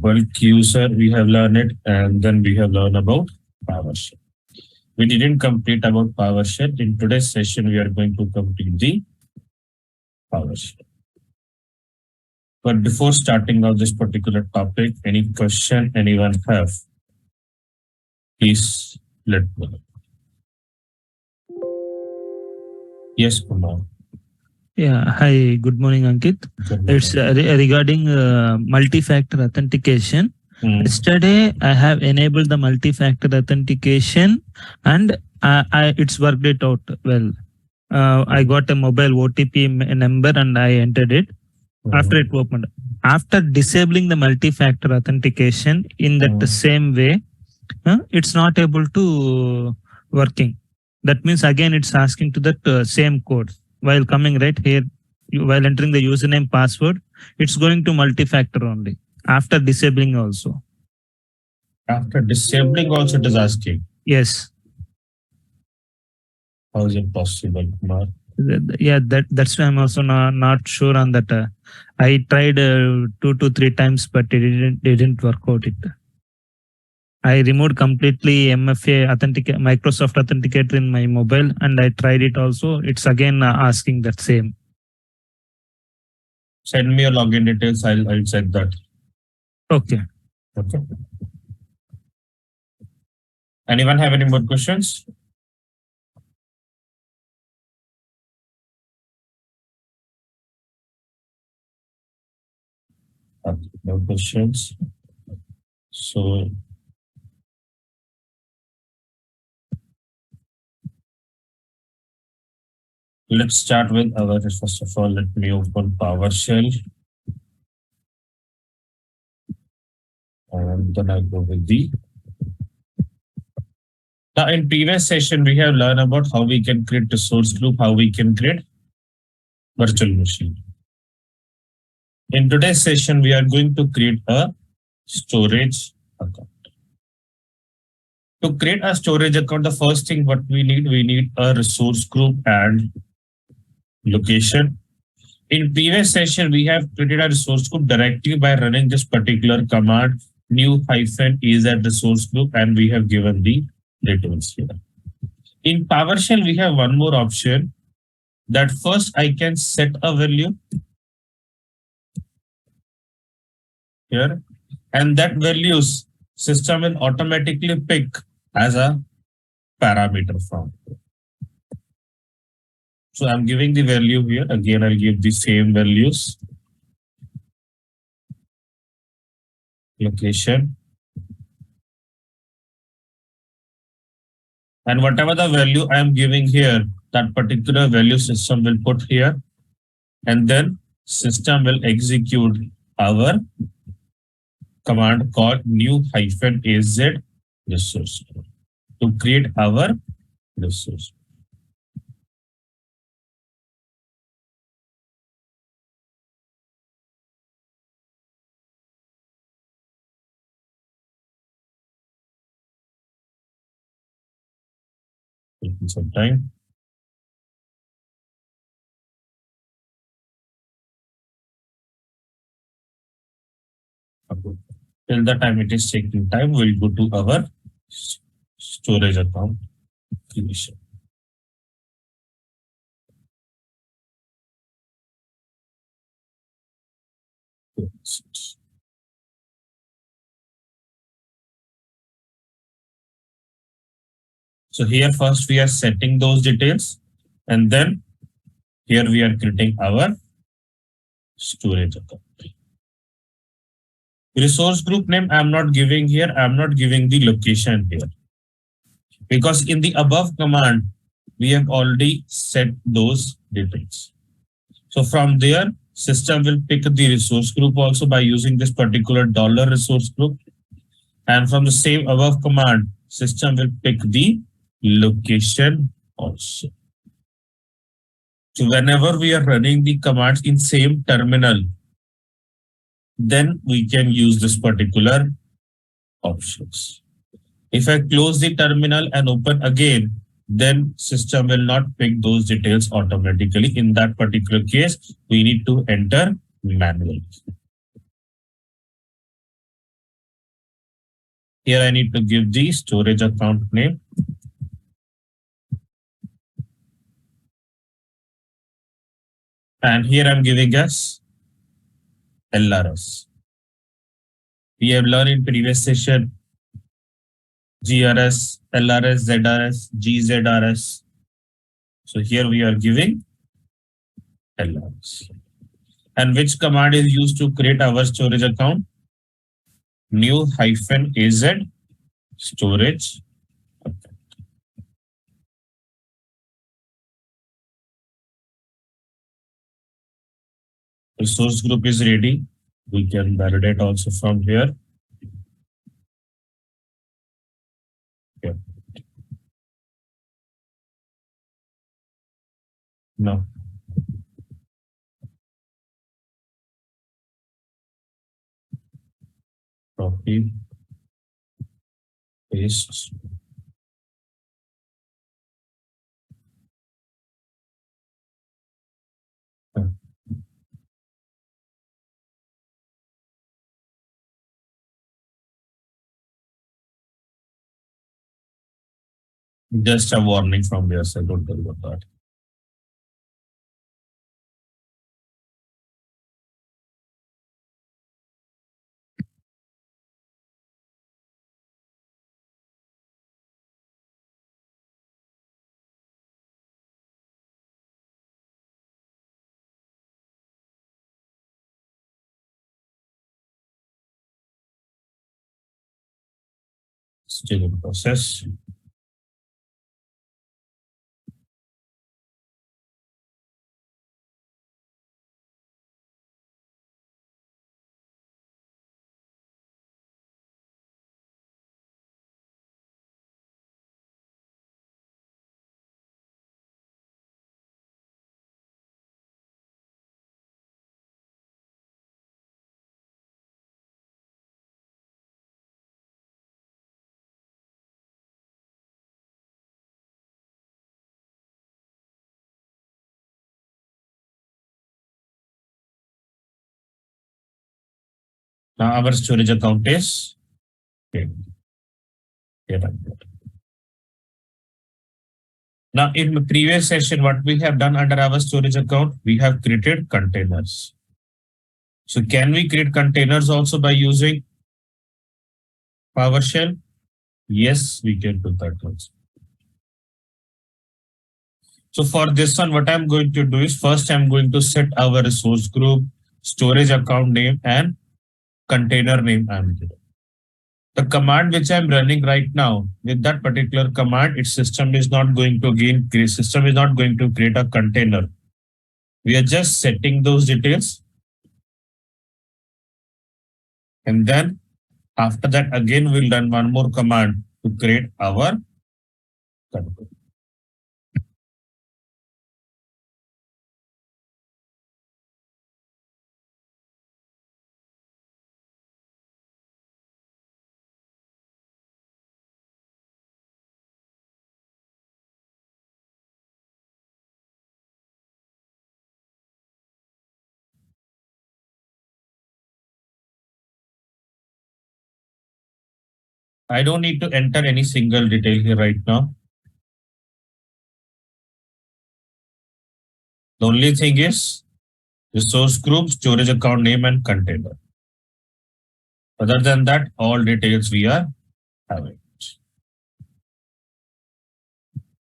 bulk user, we have learned it, and then we have learned about PowerShell. We didn't complete about PowerShell. In today's session, we are going to complete the PowerShell. But before starting out this particular topic, any question anyone have? Please let me know. Yes, Kumar. Yeah, hi, good morning, Ankit. It's regarding multi-factor authentication. Yesterday, I have enabled the multi-factor authentication and it's worked it out well. I got a mobile OTP number and I entered it after it opened. After disabling the multi-factor authentication in that same way, it's not able to working. That means again, it's asking to that same code. While coming right here, while entering the username password, it's going to multi-factor only after disabling also. After disabling also it is asking? Yes. How is it possible, Kumar? Yeah, that's why I'm also not sure on that. I tried 2 to 3 times, but it didn't work out. I removed completely MFA Microsoft Authenticator in my mobile and I tried it also. It's again asking that same. Send me your login details. I'll check that. Okay. Okay. Anyone have any more questions? Okay, no questions. So let's start with our, first of all, let me open PowerShell. And then I'll go with the. Now in previous session, we have learned about how we can create a source group, how we can create virtual machine. In today's session, we are going to create a storage account. To create a storage account, the first thing what we need a resource group and location. In previous session, we have created a resource group directly by running this particular command, new-is at resource group, and we have given the details here. In PowerShell, we have one more option that first I can set a value here, and that values system will automatically pick as a parameter from. So I'm giving the value here. Again, I'll give the same values. Location. And whatever the value I'm giving here, that particular value system will put here. And then system will execute our command called new-az resource to create our resource. Taking some time. Till the time it is taking time, we'll go to our storage account creation. So here first we are setting those details, and then here we are creating our storage account. Resource group name I'm not giving here. I'm not giving the location here, because in the above command we have already set those details. So from there, system will pick the resource group also by using this particular $resource group. And from the same above command, system will pick the location also. So whenever we are running the commands in same terminal, then we can use this particular options. If I close the terminal and open again, then system will not pick those details automatically. In that particular case, we need to enter manually. Here I need to give the storage account name. And here I'm giving us LRS. We have learned in previous session GRS, LRS, ZRS, GZRS. So here we are giving LRS. And which command is used to create our storage account? New hyphen AZ storage. The source group is ready. We can validate also from here. Okay. No. Copy, paste. Just a warning from their side. Don't worry about that. Still in process. Now our storage account is okay. Here I'm good. Now in the previous session, what we have done under our storage account, we have created containers. So can we create containers also by using PowerShell? Yes, we can do that also. So for this one, what I'm going to do is first I'm going to set our resource group, storage account name, and container name I'm giving. The command which I'm running right now, with that particular command, its system is not going to system is not going to create a container. We are just setting those details. And then after that, again, we'll run one more command to create our container. I don't need to enter any single detail here right now. The only thing is resource group, storage account name, and container. Other than that, all details we are having.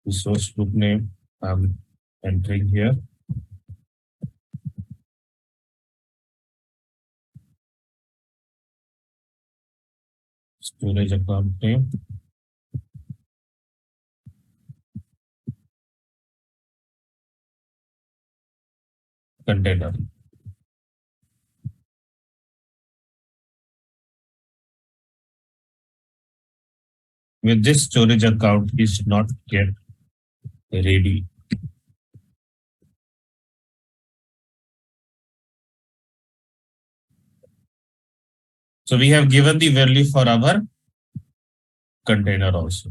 Resource group name I'm entering here. Storage account name. Container. With this storage account is not yet ready. So we have given the value for our container also.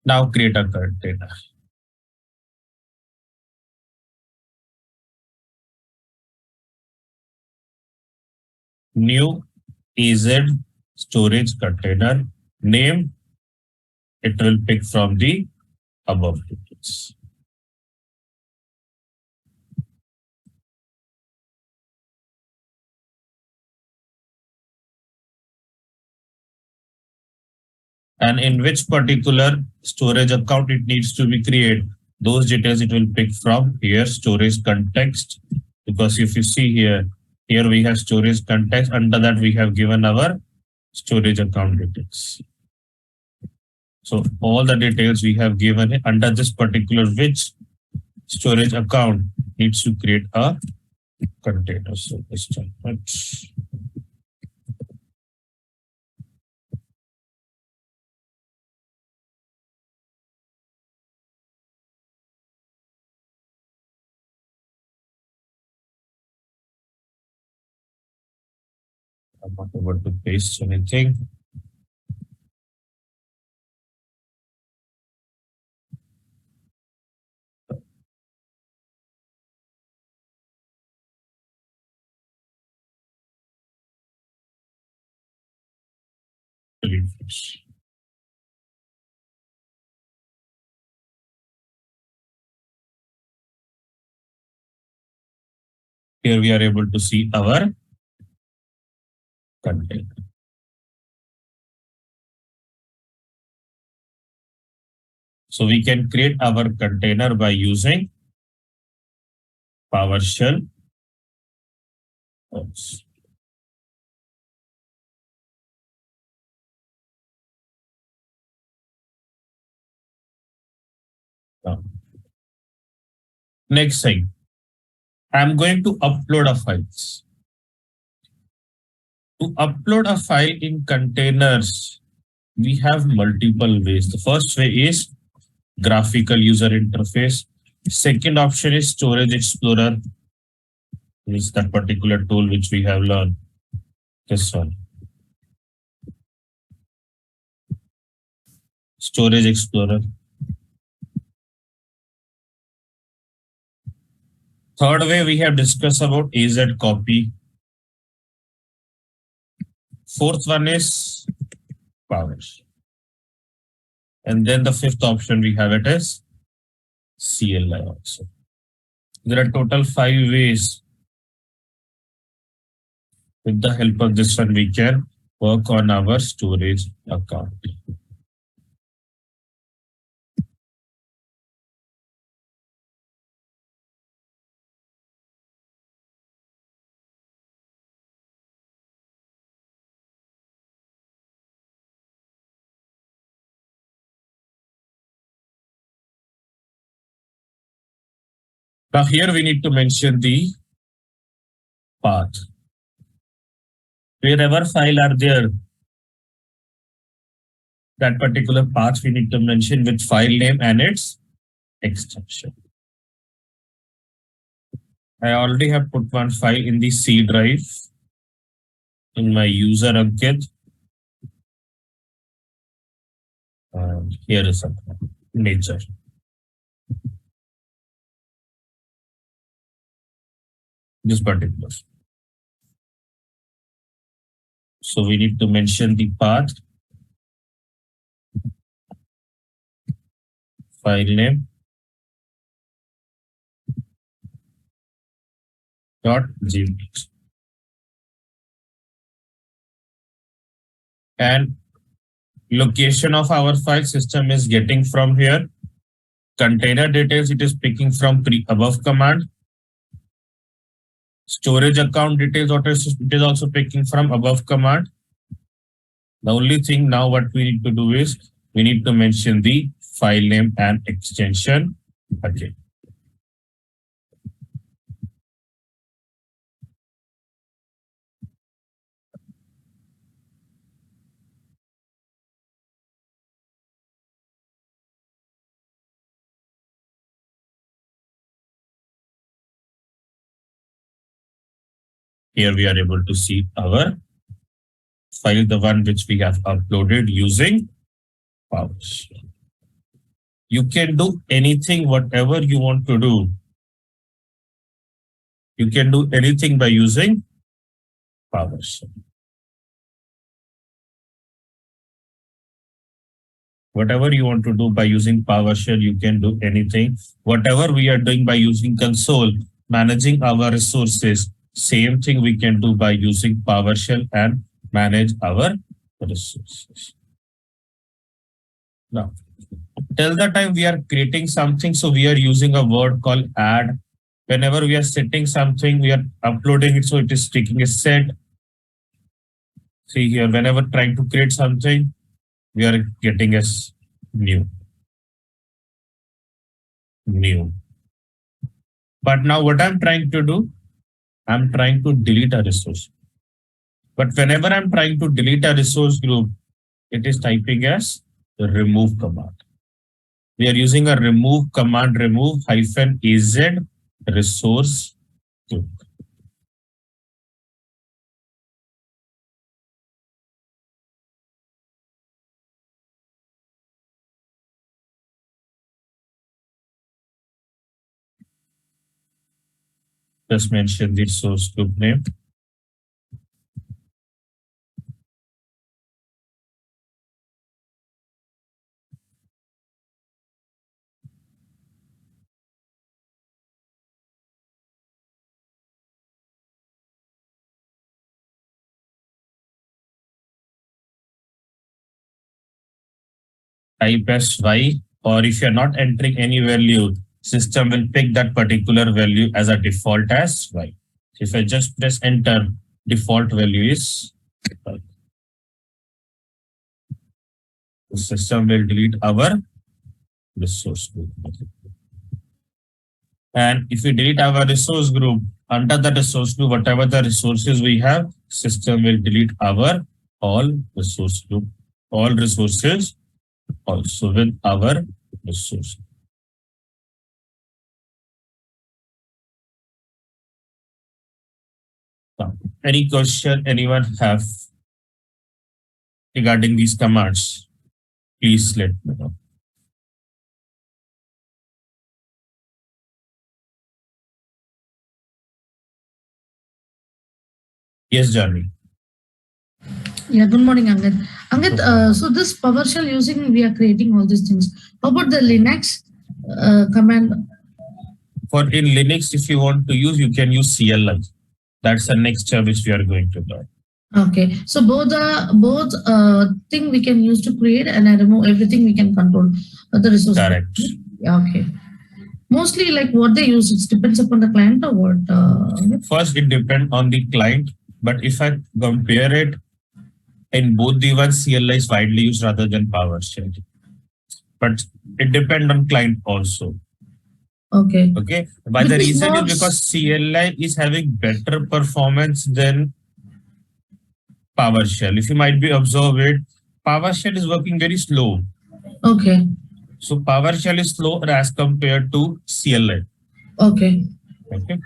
Now create a container. new EZ storage container name. It will pick from the above details. And in which particular storage account it needs to be created. Those details it will pick from here, storage context. Because if you see here, here we have storage context. Under that we have given our storage account details. So all the details we have given under this particular which storage account needs to create a container. So let's check that. I'm not able to paste anything. Refresh. Here we are able to see our container. So we can create our container by using PowerShell. Oops. Next thing, I'm going to upload a file. To upload a file in containers, we have multiple ways. The first way is graphical user interface. Second option is Storage Explorer. This is that particular tool which we have learned. This one. Storage Explorer. Third way we have discussed about AZ copy. Fourth one is PowerShell. And then the fifth option we have it is CLI also. There are total 5 ways. With the help of this one, we can work on our storage account. Now here we need to mention the path. Wherever file are there, that particular path we need to mention with file name and its extension. I already have put one file in the C drive in my user Ankit. Here is a nature. This particular. So we need to mention the path, file name, .gmx. And location of our file system is getting from here. Container details, it is picking from above command. Storage account details, it is also picking from above command. The only thing now what we need to do is we need to mention the file name and extension again. Here we are able to see our file, the one which we have uploaded using PowerShell. You can do anything, whatever you want to do. You can do anything by using PowerShell. Whatever you want to do by using PowerShell, you can do anything. Whatever we are doing by using console, managing our resources, same thing we can do by using PowerShell and manage our resources. Now, till the time we are creating something, so we are using a word called add. Whenever we are setting something, we are uploading it, so it is taking a set. See here, whenever trying to create something, we are getting a new. But now what I'm trying to do, I'm trying to delete a resource. But whenever I'm trying to delete a resource group, it is typing as the remove command. We are using a remove command, remove -az resource group. Just mention the source group name. Type as y, or if you're not entering any value, system will pick that particular value as a default as y. If I just press enter, default value is y. The system will delete our resource group. And if we delete our resource group, under the resource group, whatever the resources we have, system will delete our all resource group, all resources also with our resource. Any question anyone have regarding these commands? Please let me know. Yes, Janvi. Yeah, good morning, Angad. Angad, so this PowerShell using, we are creating all these things. How about the Linux command? For in Linux, if you want to use, you can use CLI. That's the next step which we are going to learn. Okay, so both thing we can use to create, and I remove everything we can control the resource. Correct. Yeah, okay. Mostly like what they use, it depends upon the client or what? First, it depends on the client, but if I compare it, in both the ones, CLI is widely used rather than PowerShell. But it depends on client also. Okay. Okay. By the reason is because CLI is having better performance than PowerShell. If you might be observe it, PowerShell is working very slow. Okay. So PowerShell is slow as compared to CLI. Okay. Okay.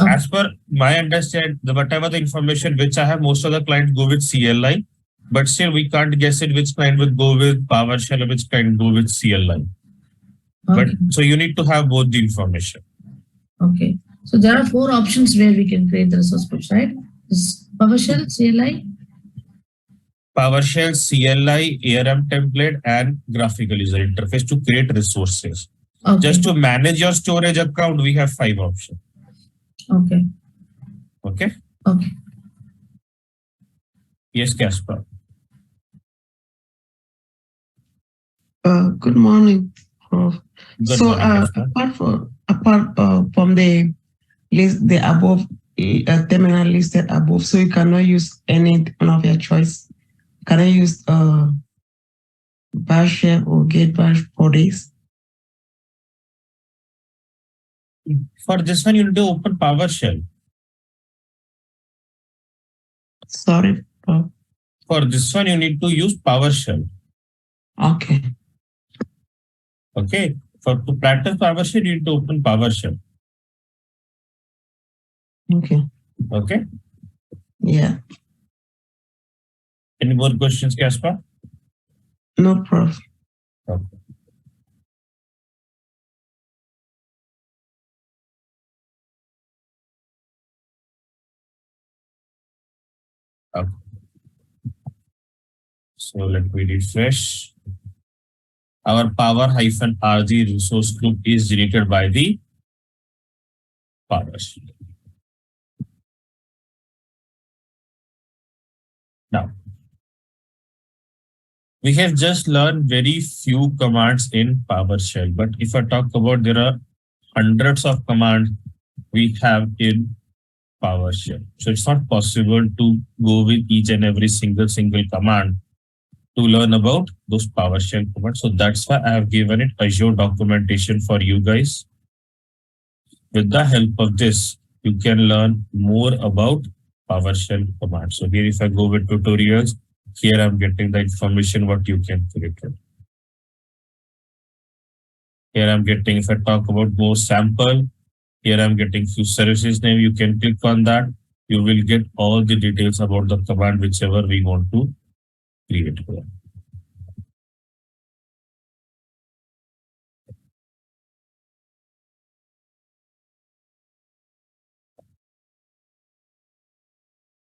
As per my understanding, whatever the information which I have, most of the clients go with CLI, but still we can't guess it which client will go with PowerShell or which client go with CLI. But so you need to have both the information. Okay. So there are 4 options where we can create the resource groups, right? This PowerShell, CLI? PowerShell, CLI, ARM template, and graphical user interface to create resources. Okay. Just to manage your storage account, we have 5 options. Okay. Okay. Okay. Yes, Casper. Good morning, Prof. Good morning, Casper. Apart from the list, the above terminal listed above, so you cannot use any one of your choice. Can I use bash shell or get bash for this? For this one, you need to open PowerShell. Sorry, Prof. For this one, you need to use PowerShell. Okay. Okay. To practice PowerShell, you need to open PowerShell. Okay. Okay. Yeah. Any more questions, Casper? No, Prof. Okay. Okay. So let me refresh. Our power-rg resource group is generated by the PowerShell. Now, we have just learned very few commands in PowerShell, but if I talk about, there are hundreds of commands we have in PowerShell. So it's not possible to go with each and every single command to learn about those PowerShell commands. So that's why I have given it Azure documentation for you guys. With the help of this, you can learn more about PowerShell commands. So here, if I go with tutorials, here I'm getting the information what you can create. Here I'm getting, if I talk about more sample, here I'm getting few services name. You can click on that. You will get all the details about the command, whichever we want to create.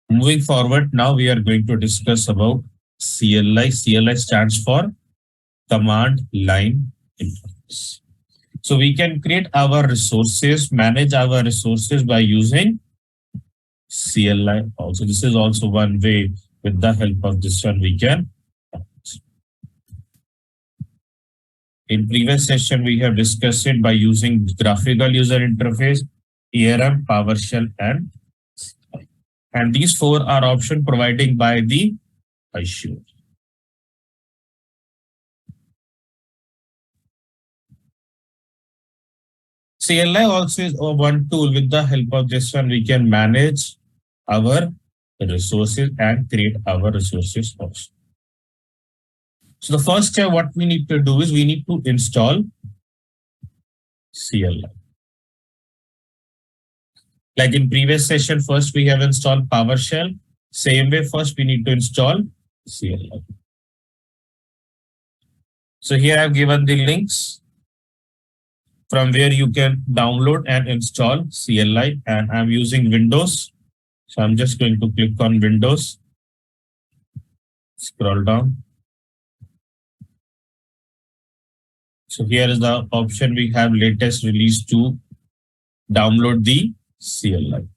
Moving forward, now we are going to discuss about CLI. CLI stands for Command Line Interface. So we can create our resources, manage our resources by using CLI also. This is also one way. With the help of this one, we can. In previous session, we have discussed it by using graphical user interface, ERM, PowerShell, and these four are option provided by the Azure. CLI also is one tool. With the help of this one, we can manage our resources and create our resources also. So the first step, what we need to do is we need to install CLI. Like in previous session, first we have installed PowerShell. Same way, first we need to install CLI. So here I've given the links from where you can download and install CLI, and I'm using Windows. So I'm just going to click on Windows, scroll down. So here is the option we have, latest release, to download the CLI.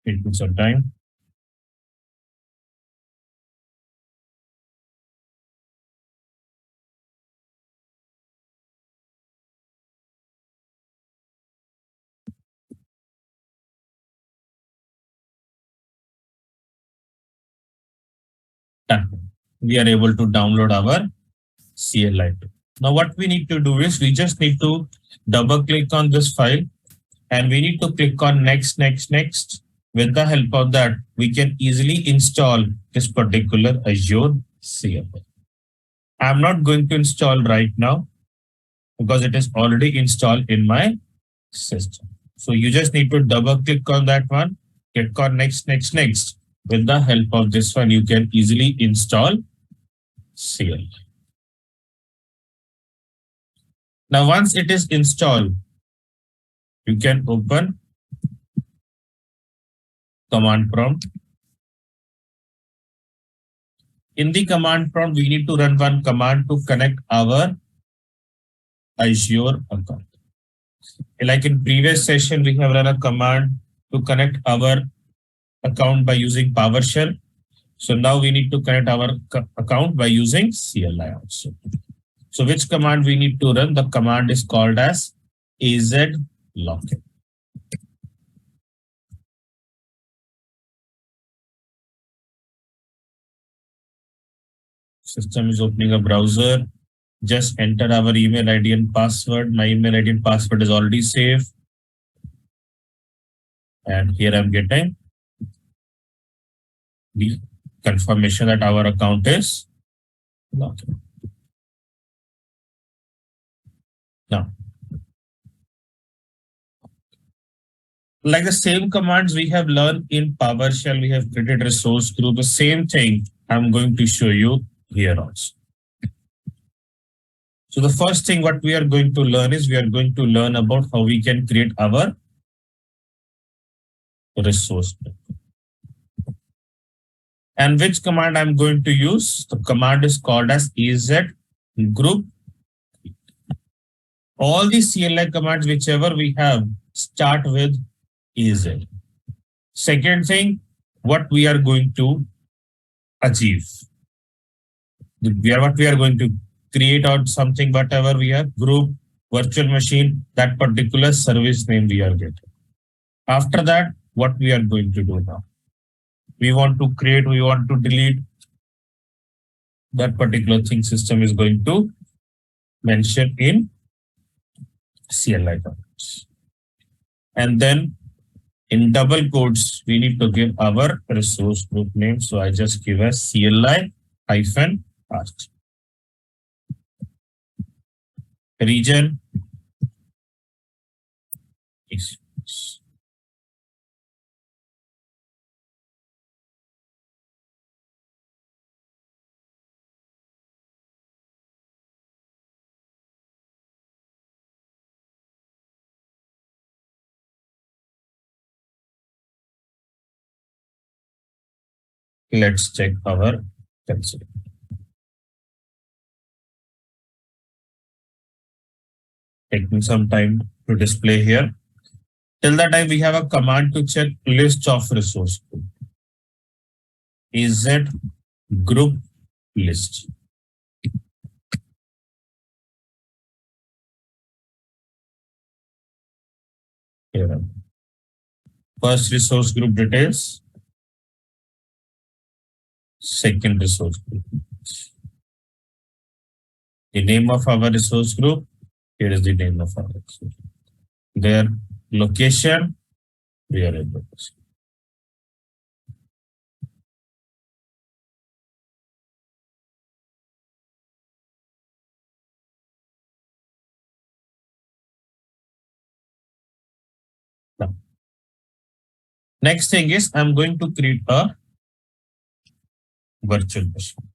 It took some time. Done. We are able to download our CLI. Now what we need to do is we just need to double click on this file and we need to click on next, next, next. With the help of that, we can easily install this particular Azure CLI. I'm not going to install right now because it is already installed in my system. So you just need to double click on that one, click on next, next, next. With the help of this one, you can easily install CLI. Now, once it is installed, you can open command prompt. In the command prompt, we need to run one command to connect our Azure account. Like in previous session, we have run a command to connect our account by using PowerShell. So now we need to connect our account by using CLI also. So which command we need to run? The command is called as AZ login. System is opening a browser. Just enter our email ID and password. My email ID and password is already saved. And here I'm getting the confirmation that our account is logged. Now, like the same commands we have learned in PowerShell, we have created resource group. The same thing I'm going to show you here also. So the first thing what we are going to learn is we are going to learn about how we can create our resource group. And which command I'm going to use? The command is called as EZ group. All the CLI commands, whichever we have, start with EZ. Second thing, what we are going to achieve. What we are going to create out something, whatever we have, group, virtual machine, that particular service name we are getting. After that, what we are going to do now? We want to create, we want to delete. That particular thing system is going to mention in CLI commands. And then in double quotes, we need to give our resource group name. So I just give a CLI-R. Region is. Let's check our console. Taking some time to display here. Till that time, we have a command to check list of resource group. EZ group list. Here. First resource group details. Second resource group. The name of our resource group. Here is the name of our resource group. Their location. We are able to see. Now, next thing is I'm going to create a virtual machine.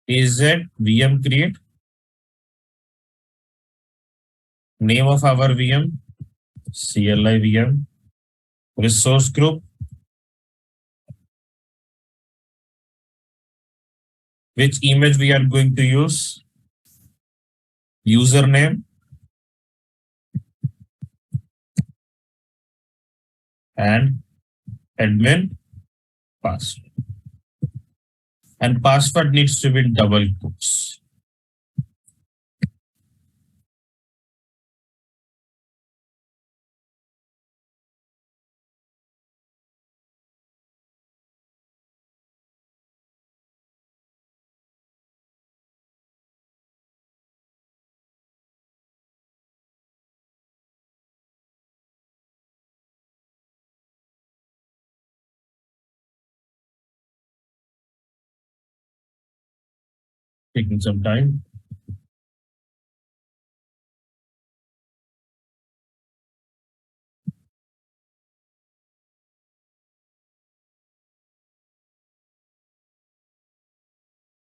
EZ VM create. Name of our VM, CLI VM. Resource group. Which image we are going to use? Username. And admin password. And password needs to be in double quotes. Taking some time.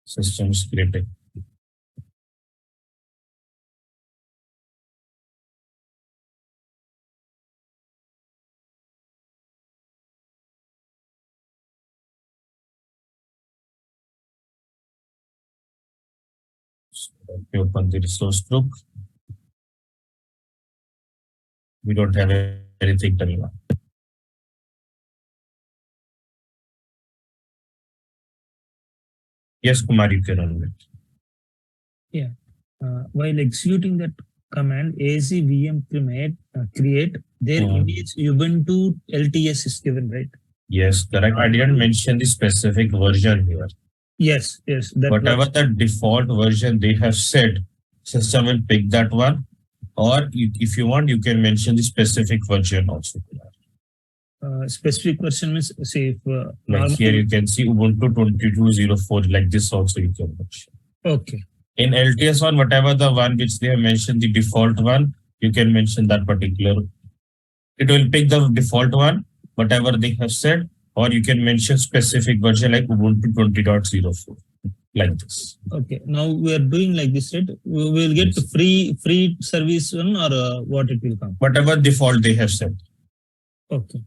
System scripting. We open the resource group. We don't have anything turning on. Yes, Kumar, you can run it. While executing that command, ACVM create their image Ubuntu LTS is given, right? Yes, correct. I didn't mention the specific version here. Yes. Whatever the default version they have set, System will pick that one, or if you want, you can mention the specific version also. Specific version means say if Like here you can see Ubuntu 2204, like this also you can mention. Okay. In LTS one, whatever the one which they have mentioned, the default one, you can mention that particular. It will pick the default one, whatever they have said, or you can mention specific version like Ubuntu 20.04, like this. Okay. Now we are doing like this, right? We will get free service one, or what it will come? Whatever default they have said. Okay.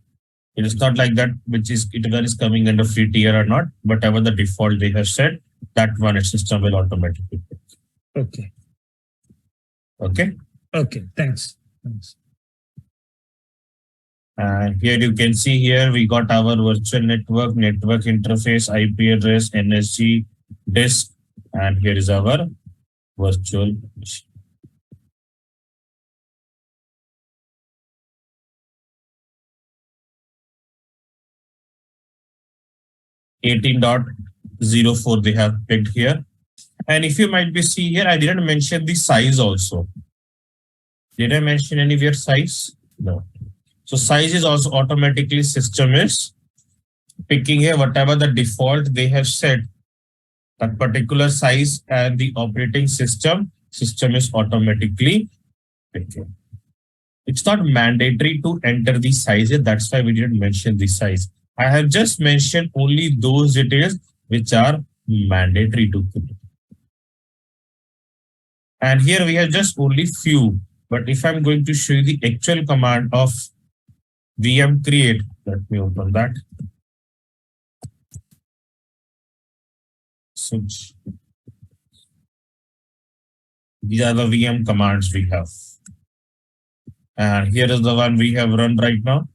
It is not like that, which is either is coming under free tier or not. Whatever the default they have said, that one its system will automatically pick. Okay. Okay. Okay. Thanks. And here you can see here we got our virtual network interface, IP address, NSG, disk, and here is our virtual machine. (18.04) they have picked here. And if you might be see here, I didn't mention the size also. Did I mention anywhere size? No. So size is also automatically system is picking here whatever the default they have set, that particular size, and the operating system is automatically picking. It's not mandatory to enter the size. That's why we didn't mention the size. I have just mentioned only those details which are mandatory to put. And here we have just only few. But if I'm going to show you the actual command of VM create, let me open that. Switch. These are the VM commands we have. And here is the one we have run right now.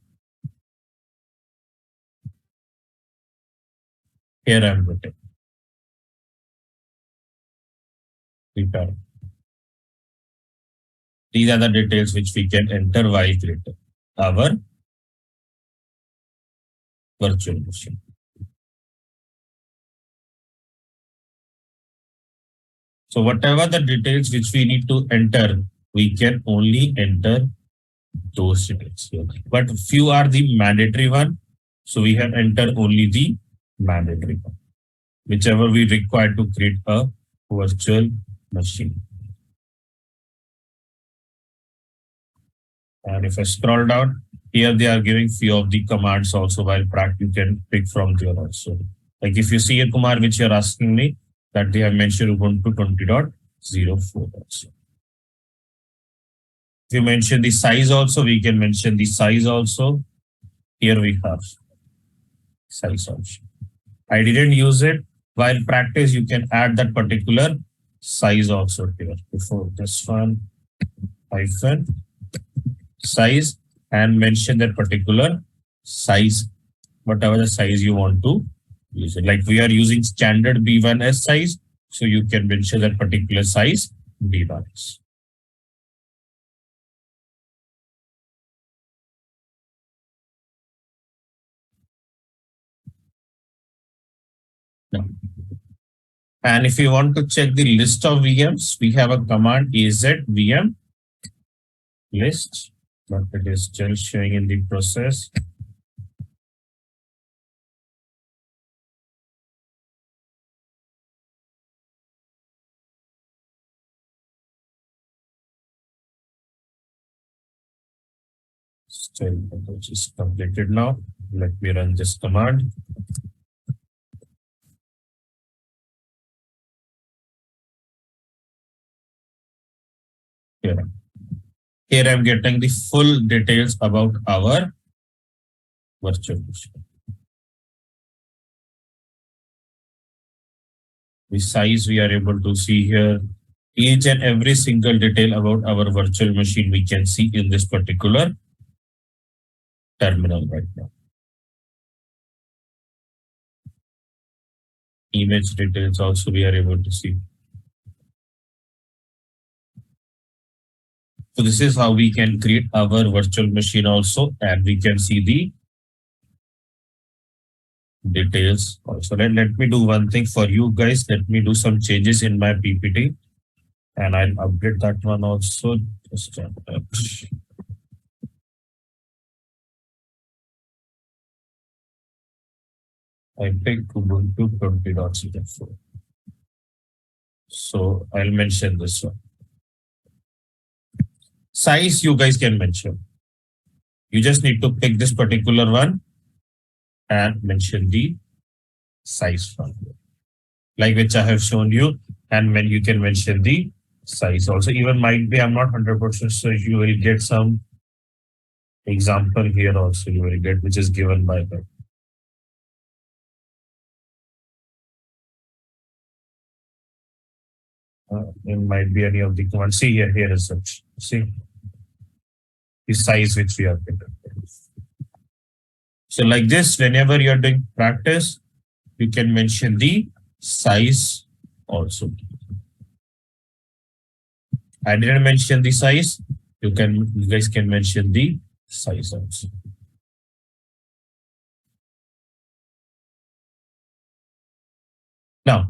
Here I'm putting. Prepare. These are the details which we can enter while creating our virtual machine. So whatever the details which we need to enter, we can only enter those details here. But few are the mandatory one. So we have entered only the mandatory one, whichever we require to create a virtual machine. And if I scroll down, here they are giving few of the commands also, while practice you can pick from there also. Like if you see here, Kumar, which you're asking me, that they have mentioned Ubuntu 20.04 also. If you mention the size also, we can mention the size also. Here we have size also. I didn't use it. While practice, you can add that particular size also here. Before this one, hyphen size, and mention that particular size, whatever the size you want to use it. Like we are using standard B1S size, so you can mention that particular size B1S. No. And if you want to check the list of VMs, we have a command az VM list, but it is still showing in the process. Still, which is completed now. Let me run this command. Here I'm getting the full details about our virtual machine. The size we are able to see here. Each and every single detail about our virtual machine we can see in this particular terminal right now. Image details also we are able to see. So this is how we can create our virtual machine also, and we can see the details also. Let me do one thing for you guys. Let me do some changes in my PPT. And I'll update that one also. Just a minute. I pick Ubuntu 20.04. So I'll mention this one. Size you guys can mention. You just need to pick this particular one and mention the size from here. Like which I have shown you, and when you can mention the size also. Even might be I'm not 100% sure, you will get some example here also you will get, which is given by the it might be any of the commands. See here is such. See the size which we are given. So like this, whenever you're doing practice, you can mention the size also. I didn't mention the size. You guys can mention the size also. Now,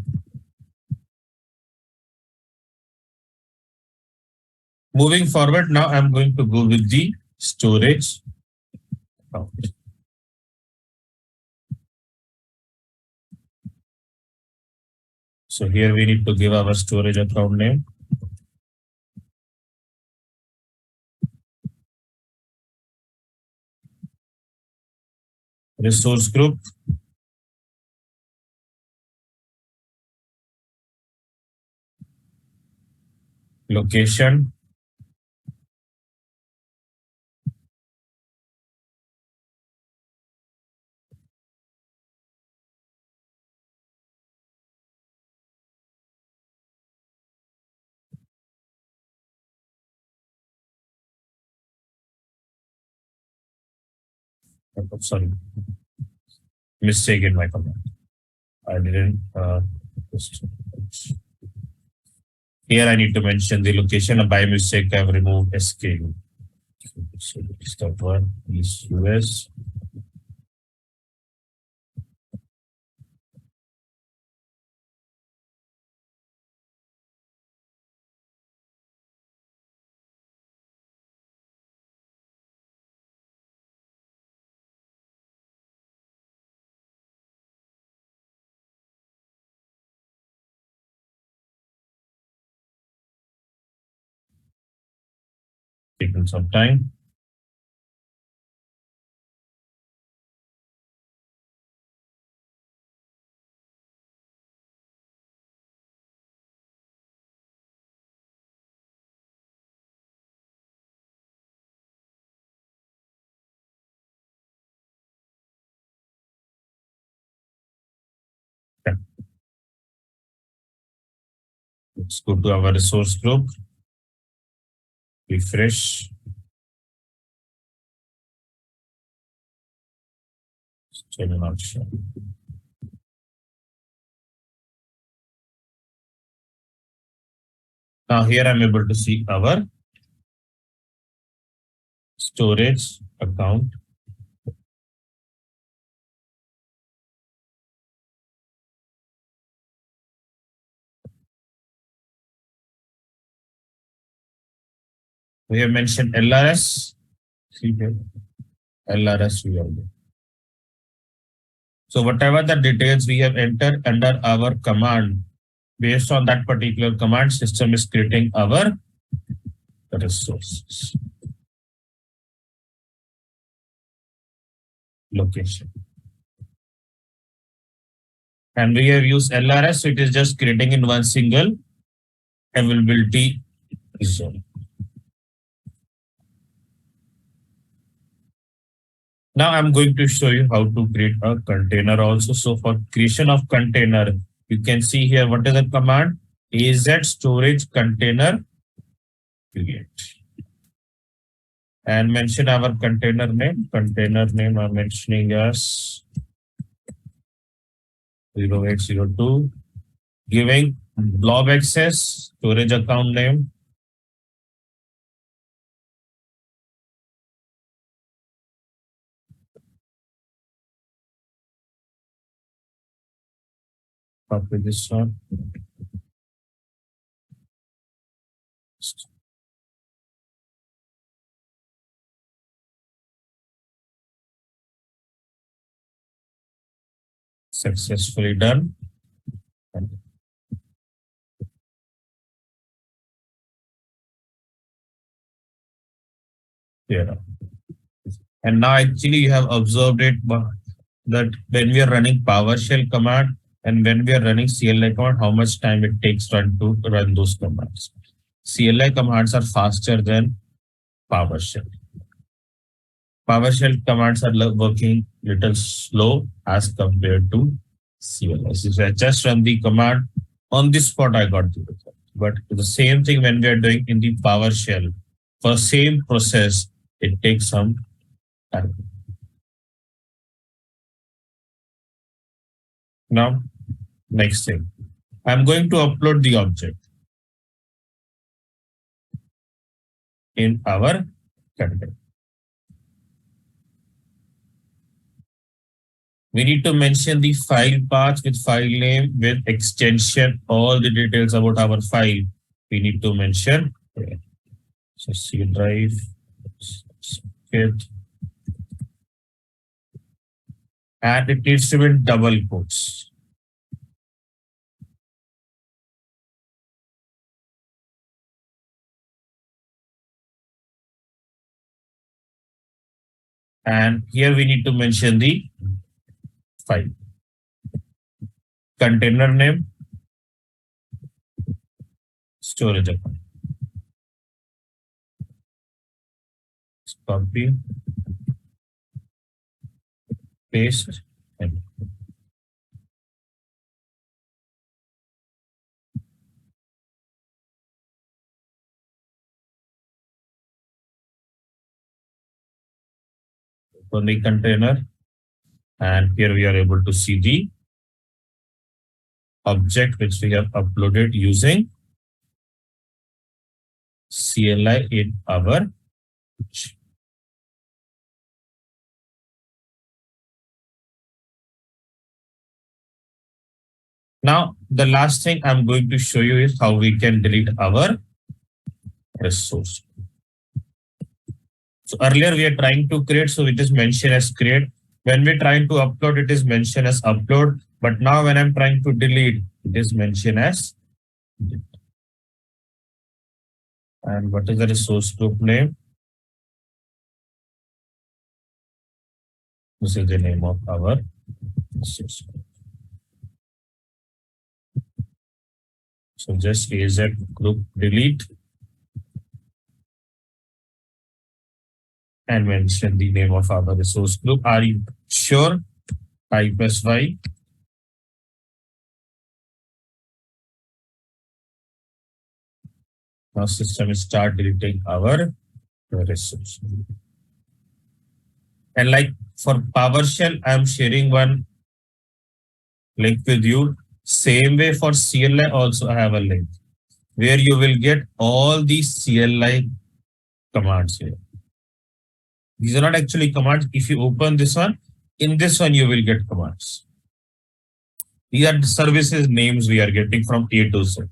moving forward, now I'm going to go with the storage account. So here we need to give our storage account name. Resource group. Location. Sorry, mistake in my command. I didn't. Here I need to mention the location. By mistake, I've removed SKU. So that one is US. Taking some time. Okay. Let's go to our resource group. Refresh. Still not sure. Now here I'm able to see our storage account. We have mentioned LRS. See here, LRS we have. So whatever the details we have entered under our command, based on that particular command, system is creating our resources. Location. And we have used LRS, so it is just creating in one single availability zone. Now I'm going to show you how to create a container also. So for creation of container, you can see here what is the command? AZ storage container create. And mention our container name. Container name I'm mentioning as 0802. Giving blob access, storage account name. Copy this one. Successfully done. Here. And now actually you have observed it that when we are running PowerShell command and when we are running CLI command, how much time it takes to run those commands. CLI commands are faster than PowerShell. PowerShell commands are working little slow as compared to CLI. So if I just run the command on the spot, I got the result. But the same thing when we are doing in the PowerShell, for same process, it takes some time. Now, next thing, I'm going to upload the object in our content. We need to mention the file path with file name, with extension, all the details about our file. We need to mention. So C drive, and it needs to be in double quotes. And here we need to mention the file. Container name, storage account. Copy, paste, and open the container. And here we are able to see the object which we have uploaded using CLI in our. Now, the last thing I'm going to show you is how we can delete our resource. So earlier we are trying to create, so it is mentioned as create. When we're trying to upload, it is mentioned as upload. But now when I'm trying to delete, it is mentioned as delete. And what is the resource group name? This is the name of our resource group. So just AZ group delete and mention the name of our resource group. Are you sure? Type as Y. Now system will start deleting our resource. And like for PowerShell, I'm sharing one link with you. Same way for CLI also I have a link where you will get all these CLI commands here. These are not actually commands. If you open this one, in this one you will get commands. These are the services names we are getting from A to Z.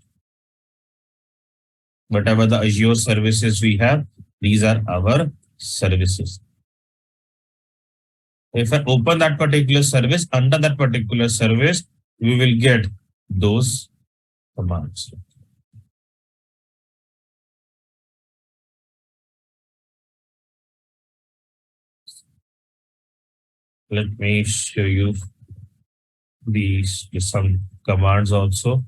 Whatever the Azure services we have, these are our services. If I open that particular service, under that particular service, we will get those commands. Let me show you these some commands also.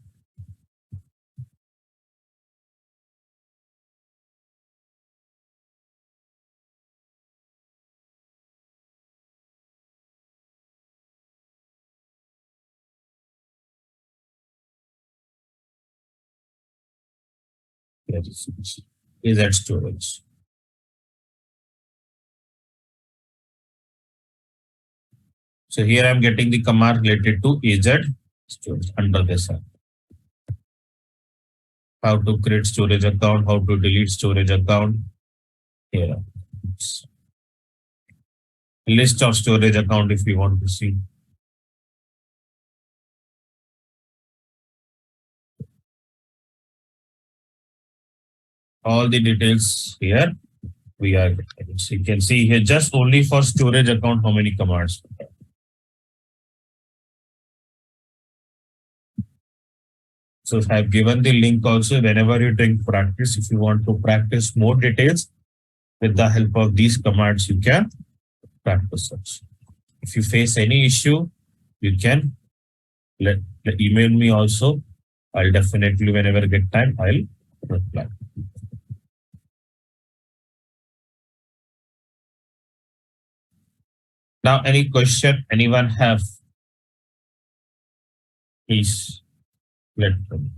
Is that storage? So here I'm getting the command related to AZ storage under this app. How to create storage account, how to delete storage account. Here. List of storage account if you want to see. All the details here we are getting. So you can see here just only for storage account how many commands. So I've given the link also. Whenever you're doing practice, if you want to practice more details with the help of these commands, you can practice such. If you face any issue, you can email me also. I'll definitely, whenever I get time, I'll reply. Now, any question anyone have? Please let me know.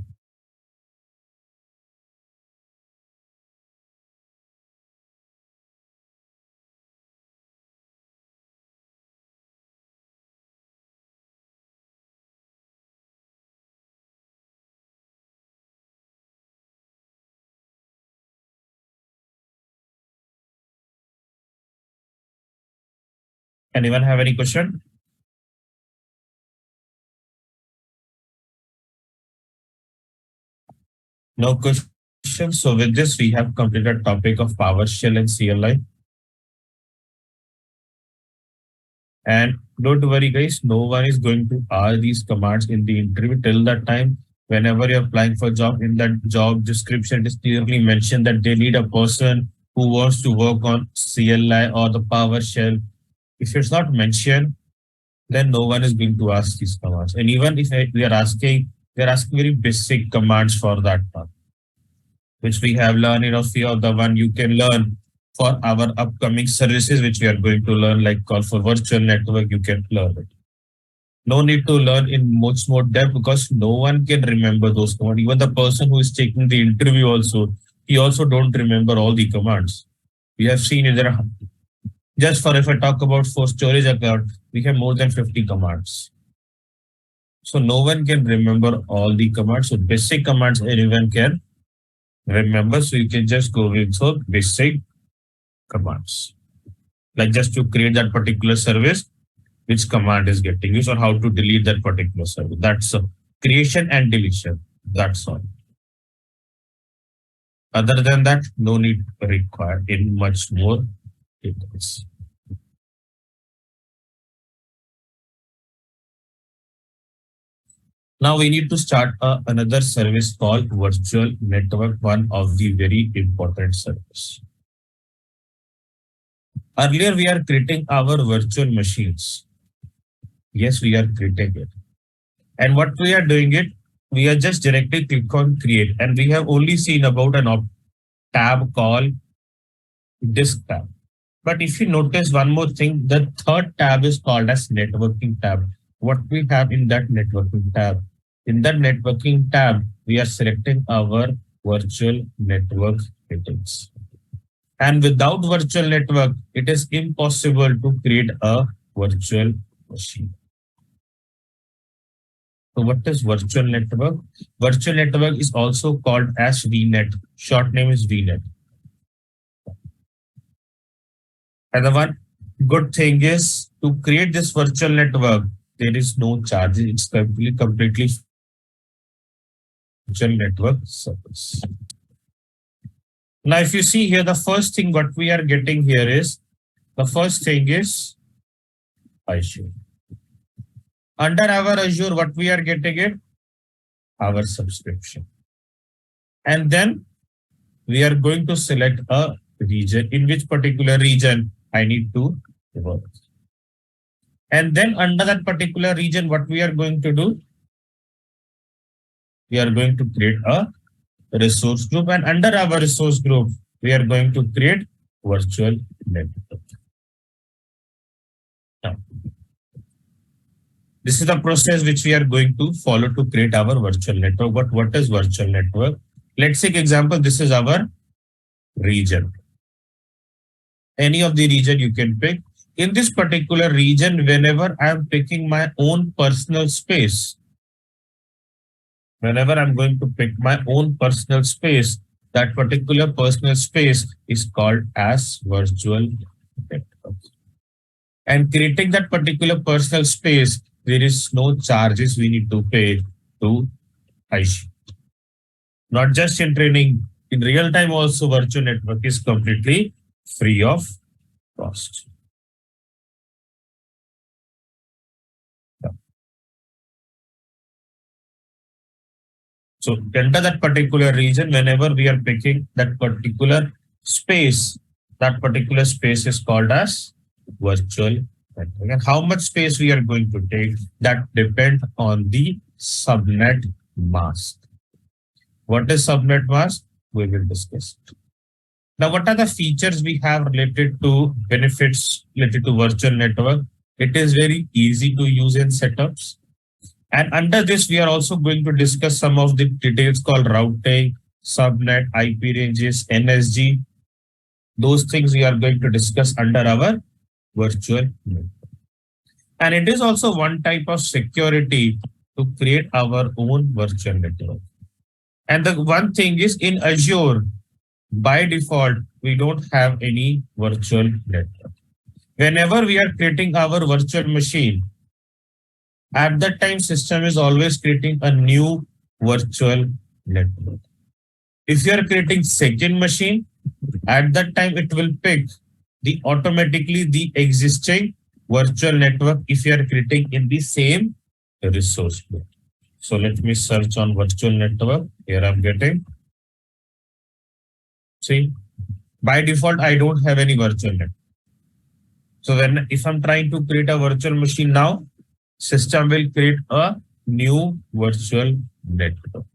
Anyone have any question? No question. So with this, we have completed topic of PowerShell and CLI. And don't worry, guys, no one is going to ask these commands in the interview. Till that time, whenever you're applying for a job, in that job description, it is clearly mentioned that they need a person who wants to work on CLI or the PowerShell. If it's not mentioned, then no one is going to ask these commands. And even if we are asking, they're asking very basic commands for that part, which we have learned, few of the one you can learn for our upcoming services, which we are going to learn, like call for virtual network, you can learn it. No need to learn in much more depth because no one can remember those commands. Even the person who is taking the interview also, he also don't remember all the commands. We have seen it there. Just for if I talk about for storage account, we have more than 50 commands. So no one can remember all the commands. So basic commands anyone can remember. So you can just go with so basic commands. Like just to create that particular service, which command is getting used or how to delete that particular service. That's creation and deletion. That's all. Other than that, no need required in much more details. Now we need to start another service called virtual network, one of the very important service. Earlier, we are creating our virtual machines. Yes, we are creating it. And what we are doing it, we are just directly click on create. And we have only seen about an tab called disk tab. But if you notice one more thing, the third tab is called as networking tab. What we have in that networking tab? In that networking tab, we are selecting our virtual network settings. And without virtual network, it is impossible to create a virtual machine. So what is virtual network? Virtual network is also called as VNet. Short name is VNet. And the one good thing is to create this virtual network, there is no charge. It's completely virtual network service. Now, if you see here, the first thing what we are getting here is, the first thing is Azure. Under our Azure, what we are getting it? Our subscription. And then we are going to select a region, in which particular region I need to work. And then under that particular region, what we are going to do? We are going to create a resource group, and under our resource group, we are going to create virtual network. Now, this is the process which we are going to follow to create our virtual network. But what is virtual network? Let's take example. This is our region. Any of the region you can pick. In this particular region, whenever I am picking my own personal space, whenever I'm going to pick my own personal space, that particular personal space is called as virtual network. And creating that particular personal space, there is no charges we need to pay to Azure. Not just in training, in real time also virtual network is completely free of cost. So under that particular region, whenever we are picking that particular space, that particular space is called as virtual network. And how much space we are going to take, that depends on the subnet mask. What is subnet mask? We will discuss. Now, what are the features we have related to benefits related to virtual network? It is very easy to use in setups. And under this, we are also going to discuss some of the details called routing, subnet, IP ranges, NSG. Those things we are going to discuss under our virtual network. And it is also one type of security to create our own virtual network. And the one thing is in Azure, by default, we don't have any virtual network. Whenever we are creating our virtual machine, at that time, system is always creating a new virtual network. If you are creating second machine, at that time, it will pick automatically the existing virtual network if you are creating in the same resource book. So let me search on virtual network. Here I'm getting. See, by default, I don't have any virtual network. So if I'm trying to create a virtual machine now, system will create a new virtual network.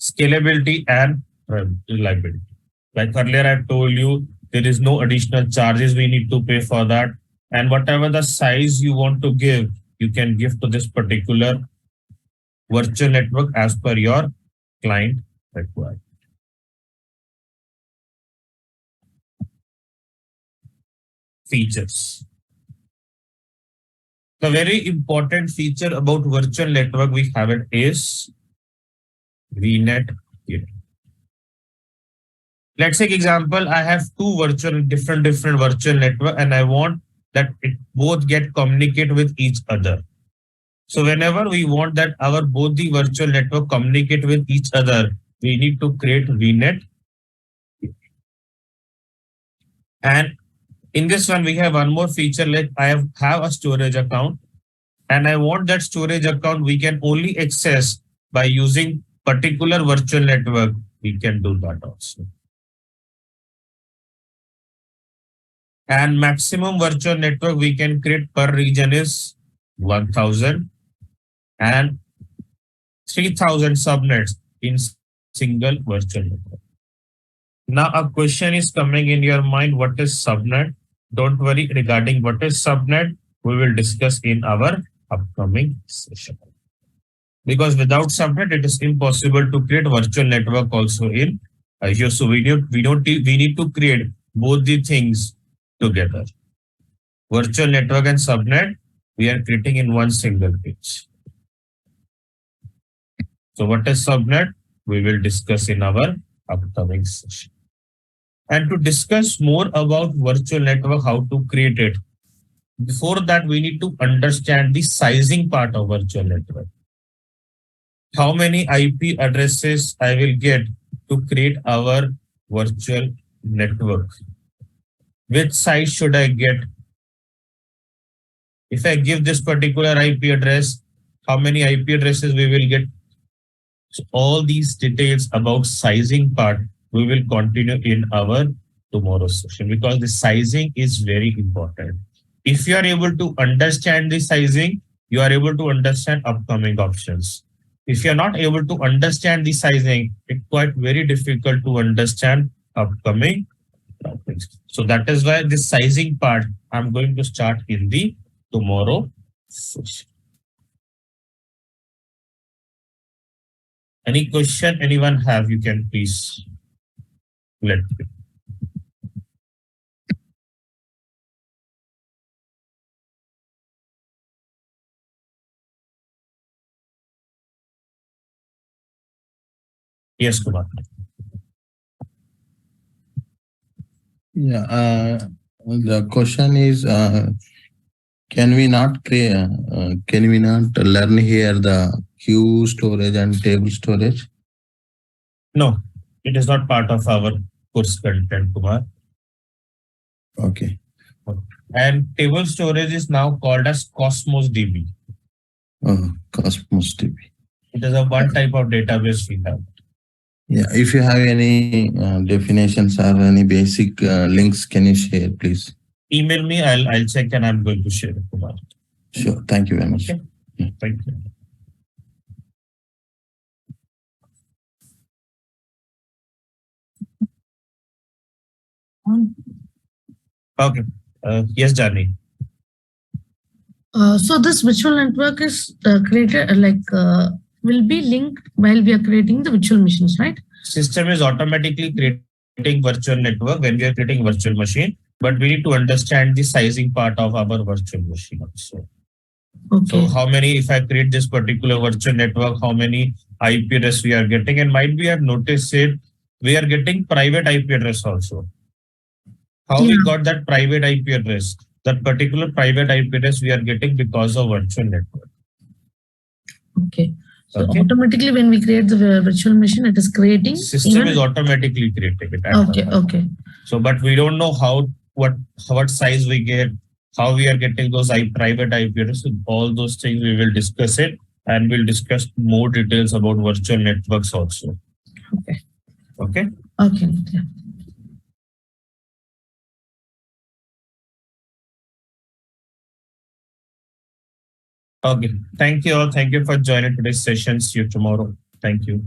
Scalability and reliability. Like earlier, I told you, there is no additional charges we need to pay for that. And whatever the size you want to give, you can give to this particular virtual network as per your client requirement. Features. The very important feature about virtual network we have it is VNet. Let's take example. I have two different virtual network, and I want that it both get communicate with each other. So whenever we want that both the virtual network communicate with each other, we need to create VNet. And in this one, we have one more feature, like I have a storage account, and I want that storage account we can only access by using particular virtual network. We can do that also. And maximum virtual network we can create per region is 1000 and 3000 subnets in single virtual network. Now a question is coming in your mind, what is subnet? Don't worry, regarding what is subnet, we will discuss in our upcoming session. Because without subnet, it is impossible to create virtual network also in Azure. So we need to create both the things together. Virtual network and subnet, we are creating in one single page. So what is subnet? We will discuss in our upcoming session. And to discuss more about virtual network, how to create it, before that, we need to understand the sizing part of virtual network. How many IP addresses I will get to create our virtual network? Which size should I get? If I give this particular IP address, how many IP addresses we will get? So all these details about sizing part, we will continue in our tomorrow's session, because the sizing is very important. If you are able to understand the sizing, you are able to understand upcoming options. If you are not able to understand the sizing, it's quite very difficult to understand upcoming topics. So that is why this sizing part I'm going to start in the tomorrow session. Any question anyone have, you can please let me. Yes, Kumar. Yeah, the question is, can we not learn here the queue storage and table storage? No, it is not part of our course content, Kumar. Okay. And table storage is now called as Cosmos DB. Cosmos DB. It is a one type of database we have. Yeah, if you have any definitions or any basic links, can you share, please? Email me, I'll check and I'm going to share it tomorrow. Sure. Thank you very much. Okay. Thank you. Okay. Yes, Jani. So this virtual network is created will be linked while we are creating the virtual machines, right? System is automatically creating virtual network when we are creating virtual machine, but we need to understand the sizing part of our virtual machine also. Okay. So how many, if I create this particular virtual network, how many IP address we are getting, and might we have noticed it, we are getting private IP address also. How we got that private IP address? That particular private IP address we are getting because of virtual network. Okay. So automatically when we create the virtual machine, it is creating. System is automatically creating it. Okay. Okay. So, but we don't know what size we get, how we are getting those private IP addresses. All those things we will discuss it, and we'll discuss more details about virtual networks also. Okay. Okay. Okay. Yeah. Okay. Thank you all. Thank you for joining today's session. See you tomorrow. Thank you.